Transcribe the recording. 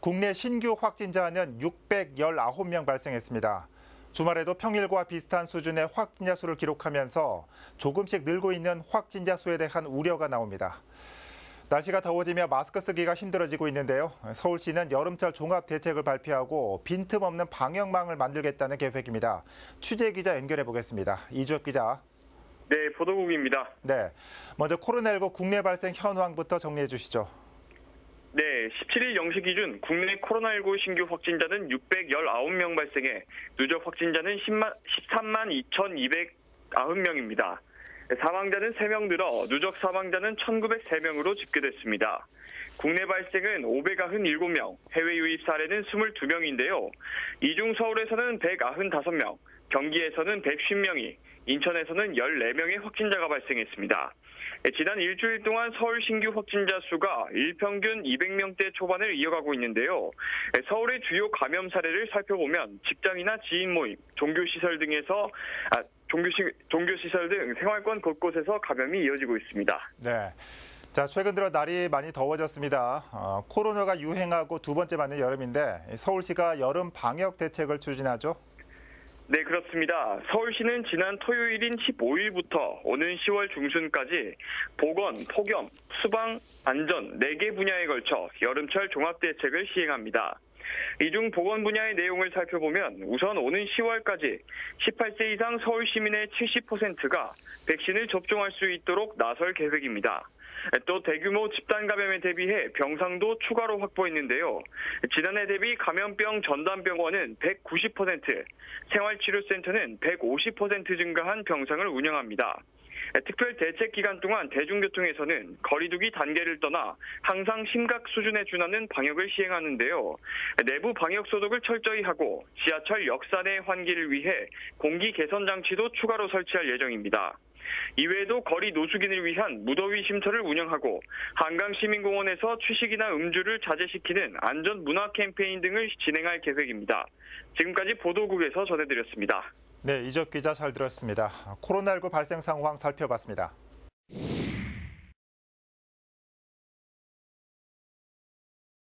국내 신규 확진자는 619명 발생했습니다. 주말에도 평일과 비슷한 수준의 확진자 수를 기록하면서 조금씩 늘고 있는 확진자 수에 대한 우려가 나옵니다. 날씨가 더워지며 마스크 쓰기가 힘들어지고 있는데요. 서울시는 여름철 종합 대책을 발표하고 빈틈없는 방역망을 만들겠다는 계획입니다. 취재 기자 연결해 보겠습니다. 이주엽 기자. 네, 보도국입니다. 네, 먼저 코로나19 국내 발생 현황부터 정리해 주시죠. 네, 17일 0시 기준 국내 코로나19 신규 확진자는 619명 발생해 누적 확진자는 13만 2,290명입니다. 사망자는 3명 늘어 누적 사망자는 1,903명으로 집계됐습니다. 국내 발생은 597명, 해외 유입 사례는 22명인데요. 이 중 서울에서는 195명, 경기에서는 150명이, 인천에서는 14명의 확진자가 발생했습니다. 지난 일주일 동안 서울 신규 확진자 수가 일평균 200명대 초반을 이어가고 있는데요. 서울의 주요 감염 사례를 살펴보면 직장이나 지인 모임, 종교시설 등 생활권 곳곳에서 감염이 이어지고 있습니다. 네. 자, 최근 들어 날이 많이 더워졌습니다. 코로나가 유행하고 두 번째 맞는 여름인데 서울시가 여름 방역 대책을 추진하죠? 네, 그렇습니다. 서울시는 지난 토요일인 15일부터 오는 10월 중순까지 보건, 폭염, 수방, 안전 4개 분야에 걸쳐 여름철 종합대책을 시행합니다. 이 중 보건 분야의 내용을 살펴보면 우선 오는 10월까지 18세 이상 서울 시민의 70%가 백신을 접종할 수 있도록 나설 계획입니다. 또 대규모 집단 감염에 대비해 병상도 추가로 확보했는데요. 지난해 대비 감염병 전담병원은 190%, 생활치료센터는 150% 증가한 병상을 운영합니다. 특별 대책 기간 동안 대중교통에서는 거리두기 단계를 떠나 항상 심각 수준에 준하는 방역을 시행하는데요. 내부 방역 소독을 철저히 하고 지하철 역사 내 환기를 위해 공기 개선 장치도 추가로 설치할 예정입니다. 이외에도 거리 노숙인을 위한 무더위 쉼터를 운영하고 한강시민공원에서 취식이나 음주를 자제시키는 안전 문화 캠페인 등을 진행할 계획입니다. 지금까지 보도국에서 전해드렸습니다. 네, 이주엽 기자 잘 들었습니다. 코로나19 발생 상황 살펴봤습니다.